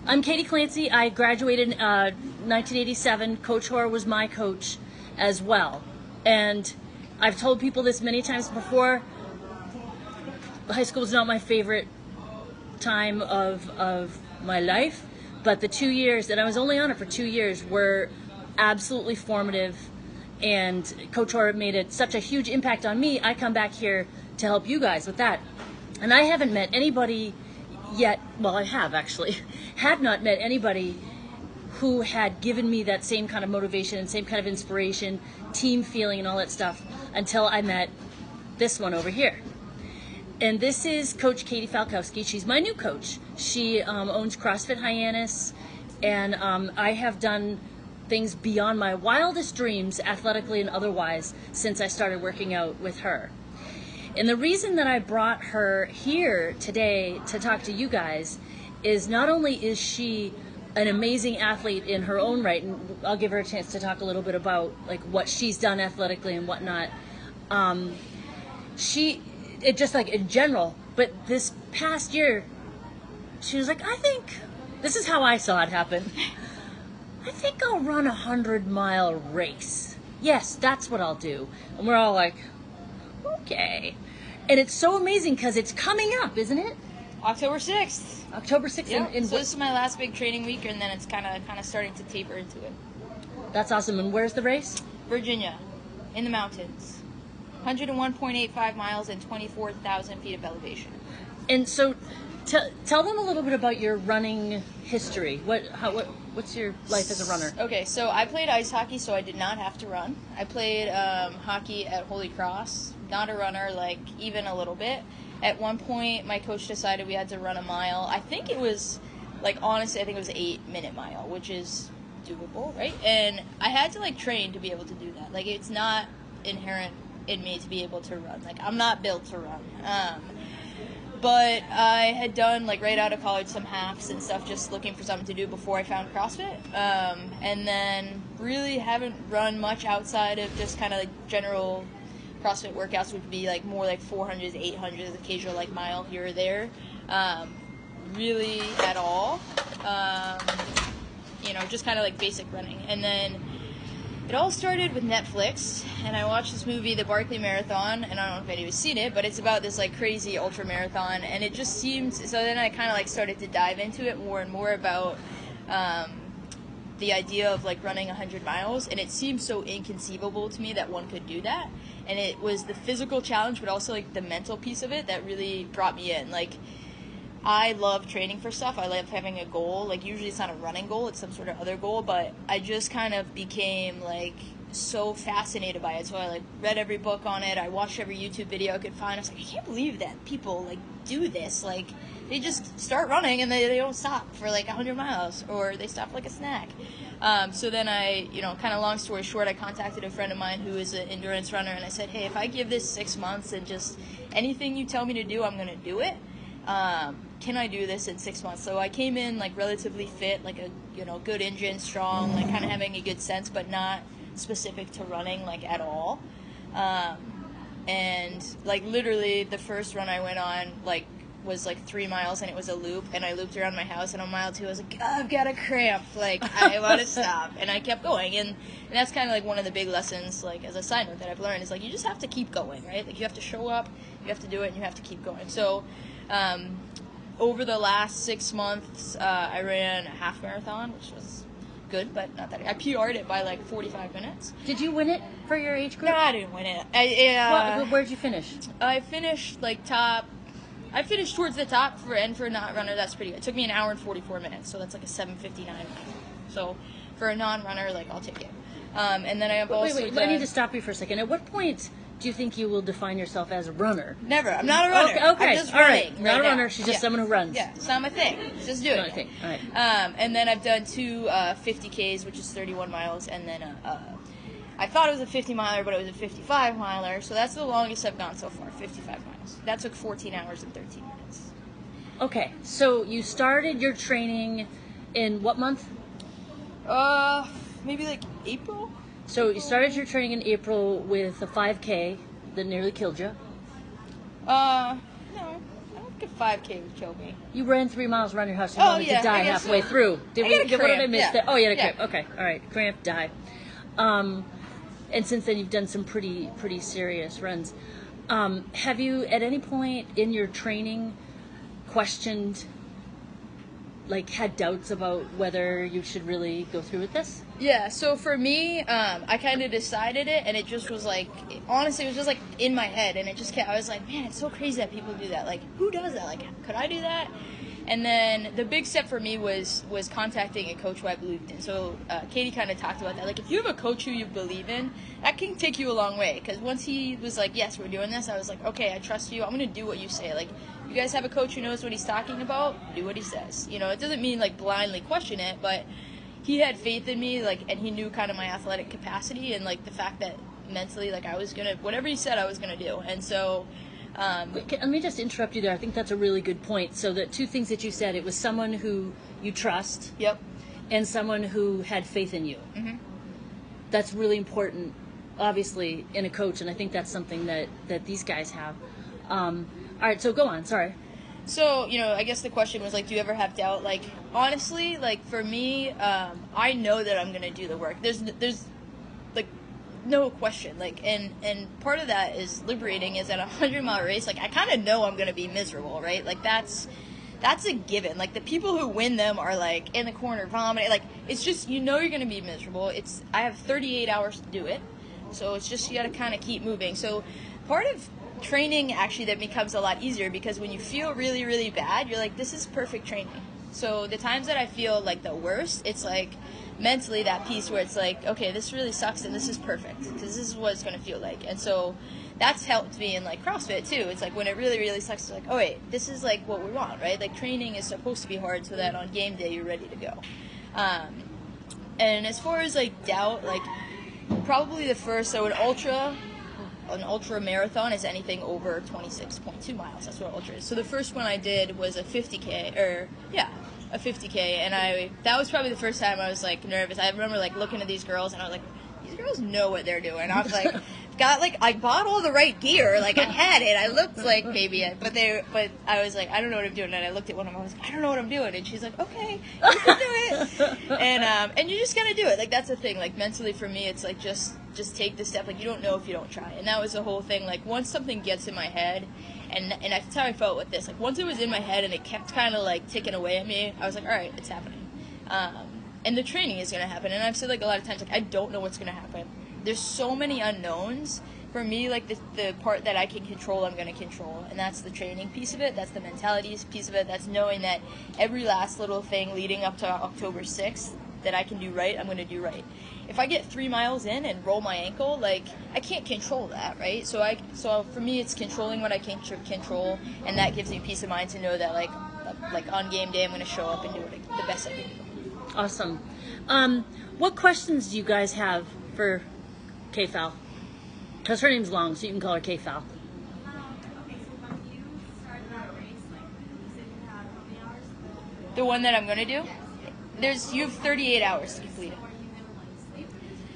I'm Katie Clancy. I graduated in 1987. Coach Hoare was my coach as well. And I've told people this many times before. High school was not my favorite time of my life, but the 2 years, and I was only on it for 2 years, were absolutely formative. And Coach Hoare made such a huge impact on me. I come back here to help you guys with that. And I haven't met anybody yet, well, I have actually, had not met anybody who had given me that same kind of motivation and same kind of inspiration, team feeling and all that stuff until I met this one over here. And this is Coach Katie Falkowski. She's my new coach. She owns CrossFit Hyannis, and I have done things beyond my wildest dreams, athletically and otherwise, since I started working out with her. And the reason that I brought her here today to talk to you guys is not only is she an amazing athlete in her own right, and I'll give her a chance to talk a little bit about like what she's done athletically and whatnot. It just like in general, but this past year, she was like, I think, this is how I saw it happen. I think I'll run a 100-mile race. Yes, that's what I'll do. And we're all like, okay. And it's so amazing because it's coming up, isn't it? October 6th. October 6th. Yeah. So this is my last big training week, and then it's kind of starting to taper into it. That's awesome. And where's the race? Virginia, in the mountains. 101.85 miles and 24,000 feet of elevation. And so tell them a little bit about your running history. What's your life as a runner? Okay, so I played ice hockey, so I did not have to run. I played hockey at Holy Cross, not a runner, like even a little bit. At one point, my coach decided we had to run a mile. I think it was, like honestly, I think it was an 8-minute mile, which is doable, right? And I had to like train to be able to do that. Like it's not inherent in me to be able to run. Like I'm not built to run. But I had done like right out of college some halves and stuff, just looking for something to do before I found CrossFit. And then really haven't run much outside of just kind of like general CrossFit workouts, would be like more like 400s, 800s, occasional like mile here or there. Really at all. Just kind of like basic running. And then it all started with Netflix, and I watched this movie, The Barkley Marathon, and I don't know if anyone's seen it, but it's about this like crazy ultramarathon, and it just seems, so then I kind of like started to dive into it more and more about the idea of like running 100 miles, and it seemed so inconceivable to me that one could do that, and it was the physical challenge, but also like the mental piece of it that really brought me in. Like, I love training for stuff. I love having a goal. Like, usually it's not a running goal, it's some sort of other goal, but I just kind of became, like, so fascinated by it. So I, like, read every book on it. I watched every YouTube video I could find. I was like, I can't believe that people, like, do this. Like, they just start running and they don't stop for, like, 100 miles, or they stop for, like, a snack. So then I, kind of long story short, I contacted a friend of mine who is an endurance runner, and I said, hey, if I give this 6 months and just anything you tell me to do, I'm going to do it. Can I do this in 6 months? So I came in like relatively fit, like a good engine, strong, like kind of having a good sense, but not specific to running like at all. And like literally the first run I went on like was like 3 miles, and it was a loop, and I looped around my house, and on mile 2 I was like, oh, I've got a cramp, like I want to stop, and I kept going, and that's kind of like one of the big lessons, like as a side note that I've learned, is like you just have to keep going, right? Like you have to show up, you have to do it, and you have to keep going. So over the last 6 months, I ran a half marathon, which was good, but not that. I PR'd it by like 45 minutes. Did you win it for your age group? No, I didn't win it. Where'd you finish? I finished like top. I finished towards the top for a not runner. That's pretty good. It took me an hour and 44 minutes, so that's like a 7:59 mile. So for a non-runner, like I'll take it. And then I have also. Wait. I need to stop you for a second. At what point do you think you will define yourself as a runner? Never. I'm not a runner. Okay. I'm just All running. right. Not a runner. She's just someone who runs. Yeah. It's not my thing. Just do it. Not my thing. All right. And then I've done 2 50Ks, which is 31 miles, and then I thought it was a 50 miler, but it was a 55 miler. So that's the longest I've gone so far, 55 miles. That took 14 hours and 13 minutes. Okay. So you started your training in what month? Maybe like April. So you started your training in April with a 5K that nearly killed you. No, I don't a 5K would kill me. You ran 3 miles around your house. You Oh, wanted yeah, to die I guess halfway so. through. I got a What did I cramp, miss yeah. there? Oh, you had a Yeah. cramp. Okay, all right. Cramp, die. And since then, you've done some pretty serious runs. Have you, at any point in your training, questioned, like, had doubts about whether you should really go through with this? Yeah, so for me, I kind of decided it, and it just was like, honestly, it was just like in my head, and it just kept, I was like, man, it's so crazy that people do that. Like, who does that? Like, could I do that? And then the big step for me was contacting a coach who I believed in. So Katie kind of talked about that. Like, if you have a coach who you believe in, that can take you a long way. Because once he was like, yes, we're doing this, I was like, okay, I trust you. I'm going to do what you say. Like, you guys have a coach who knows what he's talking about, do what he says. You know, it doesn't mean, like, blindly question it, but he had faith in me, like, and he knew kind of my athletic capacity and, like, the fact that mentally, like, I was going to, whatever he said, I was going to do. And so... Let me just interrupt you there. I think that's a really good point. So the two things that you said, it was someone who you trust. Yep. And someone who had faith in you. Mm-hmm. That's really important, obviously, in a coach, and I think that's something that these guys have. All right, so go on. Sorry. So, you know, I guess the question was, like, do you ever have doubt? Like, honestly, like, for me, I know that I'm going to do the work. There's like, no question. Like, and part of that is liberating, is at a 100-mile race, like, I kind of know I'm going to be miserable, right? Like, that's a given. Like, the people who win them are, like, in the corner vomiting. Like, it's just, you know you're going to be miserable. I have 38 hours to do it. So it's just, you got to kind of keep moving. So part of training, actually, that becomes a lot easier, because when you feel really, really bad, you're like, this is perfect training. So the times that I feel like the worst, it's like mentally that piece where it's like, okay, this really sucks and this is perfect, because this is what it's going to feel like. And so that's helped me in, like, CrossFit too. It's like when it really, really sucks, it's like, oh wait, this is like what we want, right? Like, training is supposed to be hard so that on game day you're ready to go. And as far as, like, doubt, like, probably the first, so an ultra marathon is anything over 26.2 miles. That's what ultra is. So the first one I did was a 50K, a 50K, and that was probably the first time I was, like, nervous. I remember, like, looking at these girls, and I was like, these girls know what they're doing. I was like, I bought all the right gear. Like, I had it. I looked like maybe, but I was like, I don't know what I'm doing. And I looked at one of them. I was like, I don't know what I'm doing. And she's like, okay, you can do it. And you just gotta do it. Like, that's the thing. Like, mentally for me, it's like, just take the step. Like, you don't know if you don't try. And that was the whole thing. Like, once something gets in my head, and that's how I felt with this. Like, once it was in my head and it kept kind of, like, ticking away at me, I was like, all right, it's happening. And the training is gonna happen. And I've said, like, a lot of times, like, I don't know what's gonna happen. There's so many unknowns. For me, like, the part that I can control, I'm going to control. And that's the training piece of it. That's the mentality piece of it. That's knowing that every last little thing leading up to October 6th that I can do right, I'm going to do right. If I get 3 miles in and roll my ankle, like, I can't control that, right? So for me, it's controlling what I can control, and that gives me peace of mind to know that, like on game day, I'm going to show up and do it the best I can do. Awesome. What questions do you guys have for K-Fal? Because her name's long, so you can call her K-Fal. The one that I'm going to do? You have 38 hours to complete it.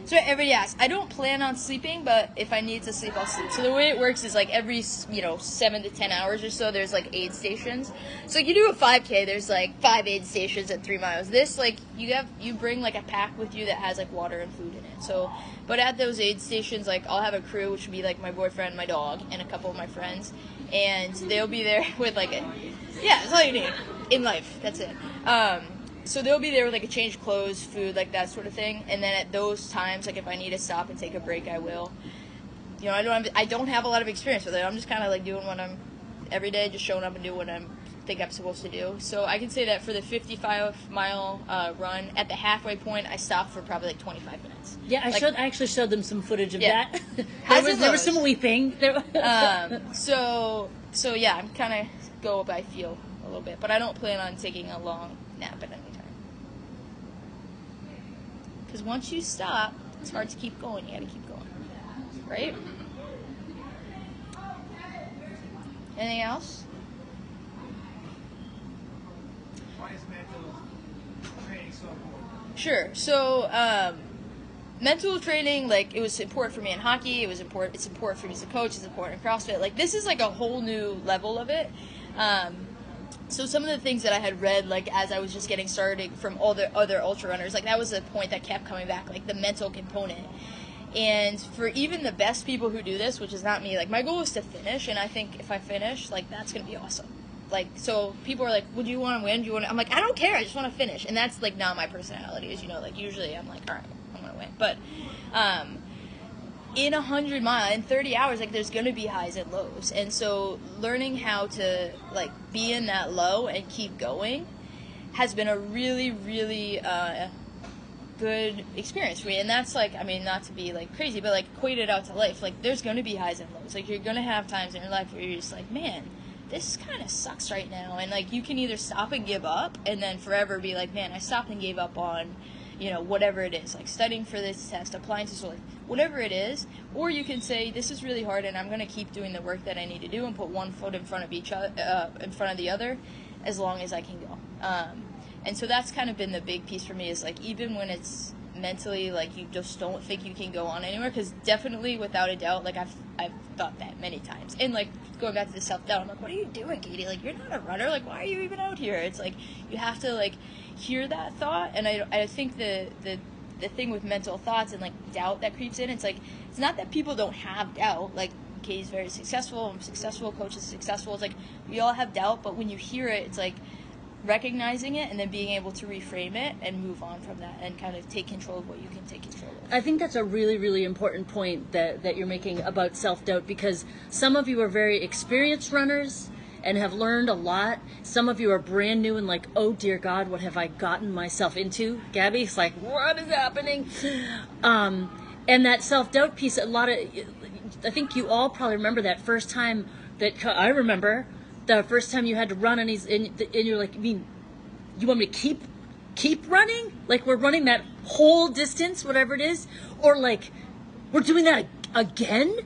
So everybody asks, I don't plan on sleeping, but if I need to sleep, I'll sleep. So the way it works is, like, every, 7 to 10 hours or so, there's, like, aid stations. So you do a 5K, there's, like, 5 aid stations at 3 miles. This, like, you bring, like, a pack with you that has, like, water and food in it. So, but at those aid stations, like, I'll have a crew, which would be, like, my boyfriend, my dog, and a couple of my friends. And they'll be there with, like, that's all you need in life. That's it. So they'll be there with, like, a change of clothes, food, like, that sort of thing. And then at those times, like, if I need to stop and take a break, I will. I don't have a lot of experience with it. I'm just kind of, like, doing what I'm every day, just showing up and doing what I think I'm supposed to do. So I can say that for the 55-mile run, at the halfway point, I stopped for probably, like, 25 minutes. Yeah, I actually showed them some footage of that. There there was some weeping. So yeah, I'm kind of go by feel a little bit. But I don't plan on taking a long nap at any time. Because once you stop, it's hard to keep going. You gotta keep going. Right? Anything else? Why is mental training so important? Sure. So, mental training, like, it was important for me in hockey. It's important for me as a coach. It's important in CrossFit. Like, this is, like, a whole new level of it. So some of the things that I had read, like as I was just getting started from all the other ultra runners, like that was the point that kept coming back, like the mental component. And for even the best people who do this, which is not me, like my goal is to finish, and I think if I finish, like that's gonna be awesome. Like, so people are like, would you want to win? Do you want to? I'm like, I don't care, I just want to finish. And that's like not my personality, as you know. Like usually I'm like, all right, I'm gonna win. But in 100 miles, in 30 hours, like there's gonna be highs and lows. And so learning how to like be in that low and keep going has been a really, really good experience for me. And that's like, I mean, not to be like crazy, but like equate it out to life. Like there's gonna be highs and lows. Like you're gonna have times in your life where you're just like, man, this kind of sucks right now. And like you can either stop and give up and then forever be like, man, I stopped and gave up on, you know, whatever it is, like studying for this test, applying to school, like whatever it is. Or you can say, this is really hard and I'm going to keep doing the work that I need to do and put one foot in front of each other, in front of the other, as long as I can go. And so that's kind of been the big piece for me, is like, even when it's mentally like you just don't think you can go on anywhere, because definitely without a doubt, like I've thought that many times. And like going back to the self-doubt, I'm like, what are you doing, Katie? Like you're not a runner, like why are you even out here? It's like you have to like hear that thought. And I think the thing with mental thoughts and like doubt that creeps in, it's like, it's not that people don't have doubt. Like Katie's very successful, I'm successful, Coach is successful. It's like we all have doubt, but when you hear it, it's like recognizing it and then being able to reframe it and move on from that and kind of take control of what you can take control of. I think that's a really, really important point that you're making about self-doubt, because some of you are very experienced runners and have learned a lot. Some of you are brand new and like, oh dear God, what have I gotten myself into? Gabby's like, what is happening? And that self-doubt piece, I think you all probably remember that first time that I remember the first time you had to run, and you're like, I mean, you want me to keep running? Like we're running that whole distance, whatever it is, or like we're doing that again?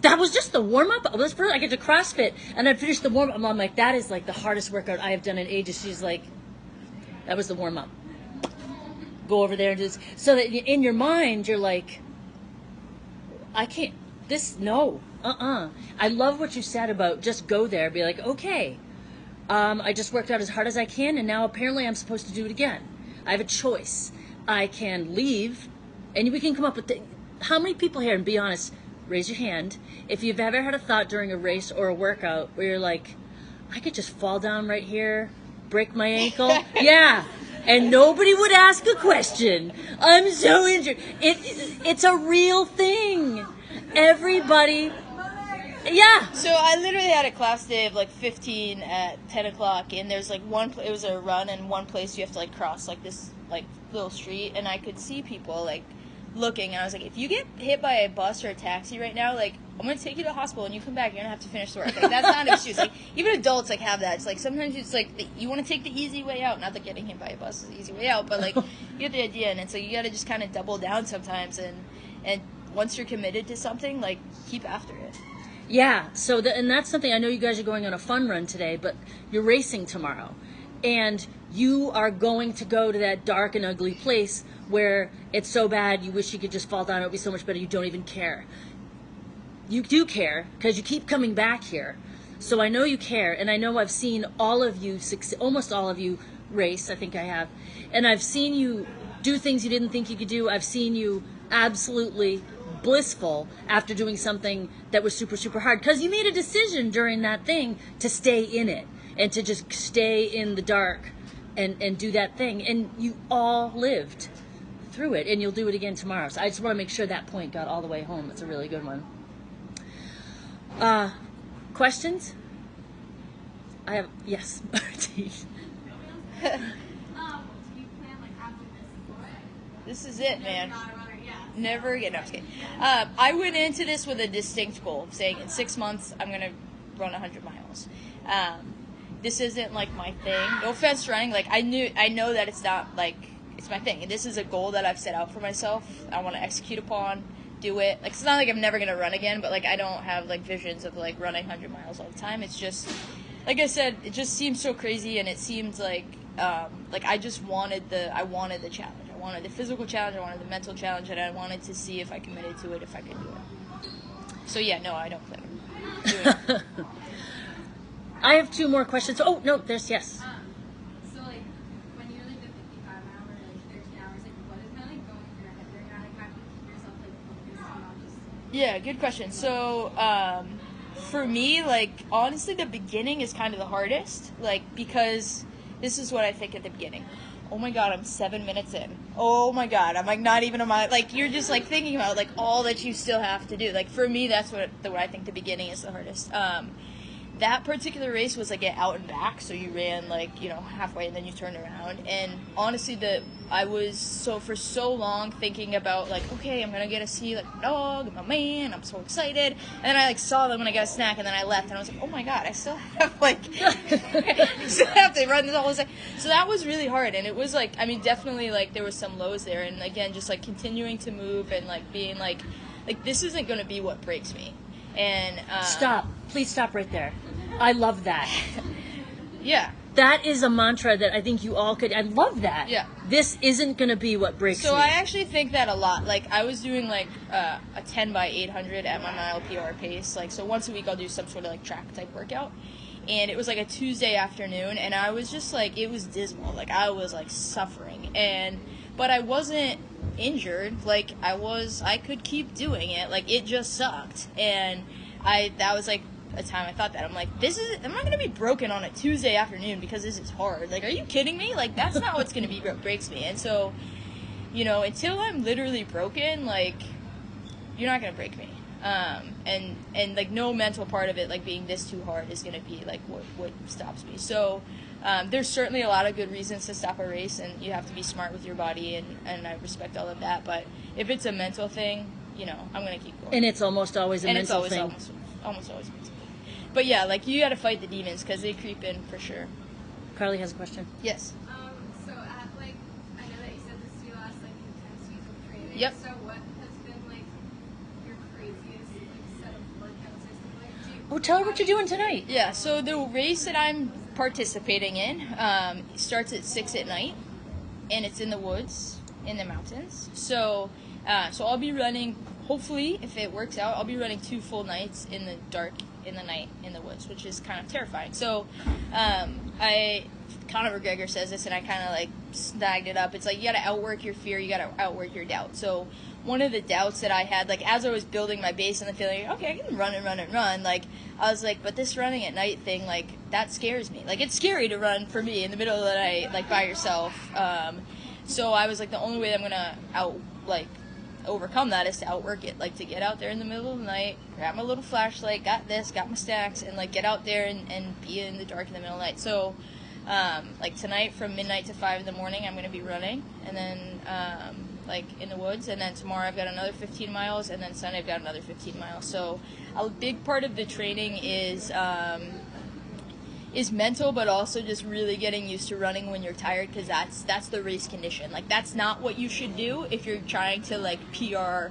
That was just the warm-up. I get to CrossFit, and I finished the warm-up. I'm like, that is like the hardest workout I have done in ages. She's like, that was the warm-up. Go over there and just, so that in your mind, you're like, I can't, no. I love what you said about just go there, be like, okay, I just worked out as hard as I can, and now apparently I'm supposed to do it again. I have a choice. I can leave, and we can come up with how many people here, and be honest, raise your hand, if you've ever had a thought during a race or a workout where you're like, I could just fall down right here, break my ankle. Yeah. And nobody would ask a question. I'm so injured. It's a real thing. Everybody. Yeah. So I literally had a class day of like 15 at 10 o'clock, and there's like it was a run, and one place you have to like cross like this like little street, and I could see people like looking, and I was like, if you get hit by a bus or a taxi right now, like I'm gonna take you to the hospital, and you come back, you're gonna have to finish the work. Like that's not an excuse. Like even adults like have that. It's like sometimes it's like you want to take the easy way out. Not that getting hit by a bus is the easy way out, but like you get the idea, and so you got to just kind of double down sometimes, and once you're committed to something, like keep after it. Yeah, so and that's something, I know you guys are going on a fun run today, but you're racing tomorrow. And you are going to go to that dark and ugly place where it's so bad you wish you could just fall down, it would be so much better, you don't even care. You do care, because you keep coming back here. So I know you care, and I know I've seen all of you, almost all of you race, I think I have. And I've seen you do things you didn't think you could do. I've seen you absolutely blissful after doing something that was super, super hard, because you made a decision during that thing to stay in it and to just stay in the dark and do that thing, and you all lived through it, and you'll do it again tomorrow. So I just want to make sure that point got all the way home. It's a really good one. Questions? I have, yes, Marty. This is it, man. Never again. No, I'm just kidding. I went into this with a distinct goal of saying in 6 months I'm gonna run 100 miles. This isn't like my thing. No offense to running. Like I know that it's not like it's my thing. And this is a goal that I've set out for myself. I want to execute upon, do it. Like it's not like I'm never gonna run again, but like I don't have like visions of like running 100 miles all the time. It's just like I said, it just seems so crazy, and it seemed like I just wanted the challenge. I wanted the physical challenge, I wanted the mental challenge, and I wanted to see if I committed to it, if I could do it. So yeah, no, I don't plan on doing it. I have two more questions. Oh, no, there's yes. So like when you like the 55 hour or like 13 hours, like what is kind of like going through your head right now? Like how do you keep yourself like focused on not just Yeah, good question. So, for me, like, honestly, the beginning is kind of the hardest, like, because this is what I think at the beginning. Oh my god, I'm 7 minutes in. Oh my god, I'm like not even on my, like, you're just like thinking about like all that you still have to do. Like, for me, that's what I think the beginning is the hardest. That particular race was like an out and back, so you ran like, you know, halfway and then you turned around. And honestly, I was for so long thinking about like, okay, I'm gonna get to see like my dog and my man. I'm so excited. And then I like saw them when I got a snack, and then I left, and I was like, oh my god, I still have like, I still have to run this all day. So that was really hard, and it was like, I mean, definitely like there was some lows there, and again, just like continuing to move and like being like this isn't gonna be what breaks me. And Stop. Please stop right there. I love that. Yeah. That is a mantra that I think you all could. I love that. Yeah. This isn't going to be what breaks So me. I actually think that a lot. Like, I was doing like a 10 by 800 at my mile PR pace. Like, so once a week I'll do some sort of like track type workout. And it was like a Tuesday afternoon, and I was just like, it was dismal. Like, I was like suffering. But I wasn't injured. Like, I could keep doing it. Like, it just sucked. And that was like a time I thought that. I'm like, am I going to be broken on a Tuesday afternoon because this is hard? Like, are you kidding me? Like, that's not what's going to be what breaks me. And so, you know, until I'm literally broken, like, you're not going to break me. And like no mental part of it, like being this too hard is going to be like what stops me. So, there's certainly a lot of good reasons to stop a race, and you have to be smart with your body, and I respect all of that. But if it's a mental thing, you know, I'm going to keep going. And it's almost always a and mental it's thing. almost always mental. But yeah, like you got to fight the demons because they creep in for sure. Carly has a question. Yes. so at like I know that you said this is your last like intense week of training. Yep. So what has been like your craziest like set of workouts or something? Like, Oh, tell her what you're doing tonight. Yeah, so the race that I'm participating in starts at 6 at night, and it's in the woods, in the mountains. So I'll be running, hopefully, if it works out, I'll be running 2 full nights in the dark, in the night, in the woods, which is kind of terrifying. So Conor McGregor says this, and I kind of like snagged it up. It's like you got to outwork your fear, you got to outwork your doubt. So one of the doubts that I had, like as I was building my base and the feeling, okay, I can run and run and run, like I was like, but this running at night thing, like that scares me. Like it's scary to run for me in the middle of the night, like by yourself. So I was like, the only way I'm gonna overcome that is to outwork it, like to get out there in the middle of the night, grab my little flashlight, got my stacks, and like get out there and be in the dark in the middle of the night. So like tonight from midnight to 5 in the morning I'm going to be running, and then like in the woods, and then tomorrow I've got another 15 miles, and then Sunday I've got another 15 miles. So a big part of the training is mental, but also just really getting used to running when you're tired, because that's the race condition. Like that's not what you should do if you're trying to like PR,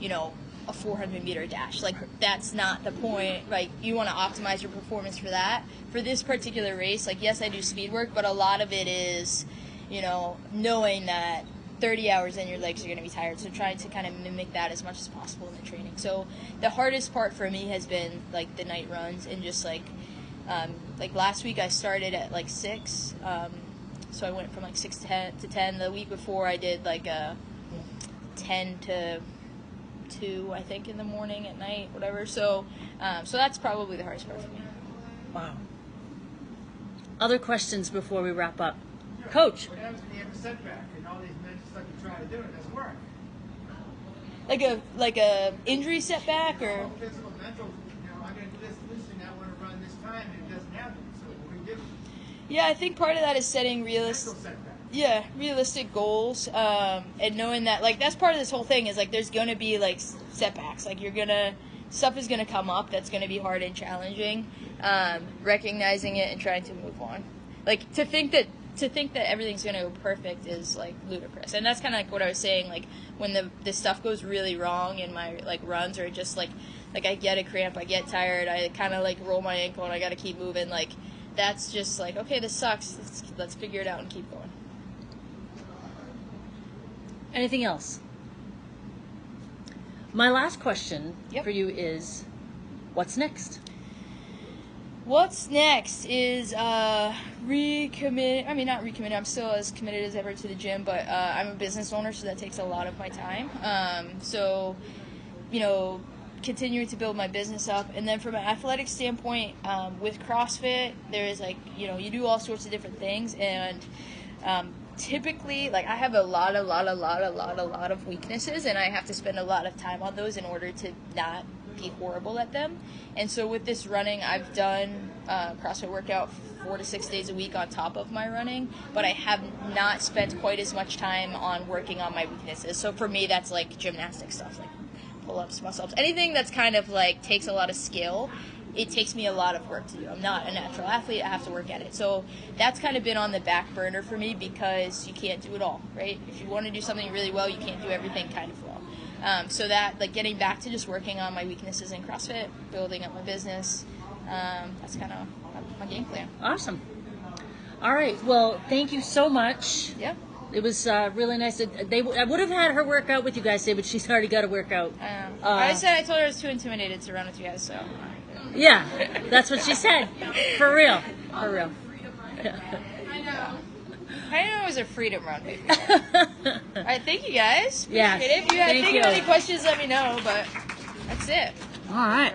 you know, a 400 meter dash. Like that's not the point. Like you want to optimize your performance for that. For this particular race, like yes, I do speed work, but a lot of it is, you know, knowing that 30 hours in your legs are going to be tired, so trying to kind of mimic that as much as possible in the training. So the hardest part for me has been like the night runs, and just like last week I started at like 6, so I went from like 6 to 10. The week before I did like a 10 to 2, I think, in the morning, at night, whatever. So that's probably the hardest part for me. Wow. Other questions before we wrap up? Coach. What happens when you have a setback and all these mental stuff you try to do and it doesn't work? Like a injury setback, or Well, physical, mental, you know, I'm going to do this thing, I want to run this time, and it doesn't happen. So what do we do? yeah, I think part of that is setting Mental setback. realistic goals, and knowing that like that's part of this whole thing is like there's gonna be like setbacks, like stuff is gonna come up that's gonna be hard and challenging, recognizing it and trying to move on. Like to think that everything's gonna go perfect is like ludicrous. And that's kind of like what I was saying, like when the stuff goes really wrong in my like runs, or just like I get a cramp, I get tired, I kind of like roll my ankle and I gotta keep moving, like that's just like, okay, this sucks, let's figure it out and keep going. Anything else? My last question Yep. for you is, what's next? What's next is recommit. I mean, not recommitted. I'm still as committed as ever to the gym, but I'm a business owner, so that takes a lot of my time. So, you know, continuing to build my business up. And then from an athletic standpoint, with CrossFit, there is like, you know, you do all sorts of different things. And typically, like, I have a lot of weaknesses, and I have to spend a lot of time on those in order to not be horrible at them. And so with this running, I've done CrossFit workout 4 to 6 days a week on top of my running, but I have not spent quite as much time on working on my weaknesses. So for me, that's like gymnastic stuff, like pull-ups, muscle-ups, anything that's kind of like takes a lot of skill. It takes me a lot of work to do. I'm not a natural athlete. I have to work at it. So that's kind of been on the back burner for me because you can't do it all, right? If you want to do something really well, you can't do everything kind of well. So that, like, getting back to just working on my weaknesses in CrossFit, building up my business, that's kind of my game plan. Awesome. All right. Well, thank you so much. Yeah. It was really nice. I would have had her work out with you guys today, but she's already got a workout. I told her I was too intimidated to run with you guys, so. Yeah, that's what she said. For real. For real. I know. I know it was a freedom run, baby. All right, thank you guys. Yes. Appreciate it. If you Thank think you. of any questions, let me know, but that's it. All right.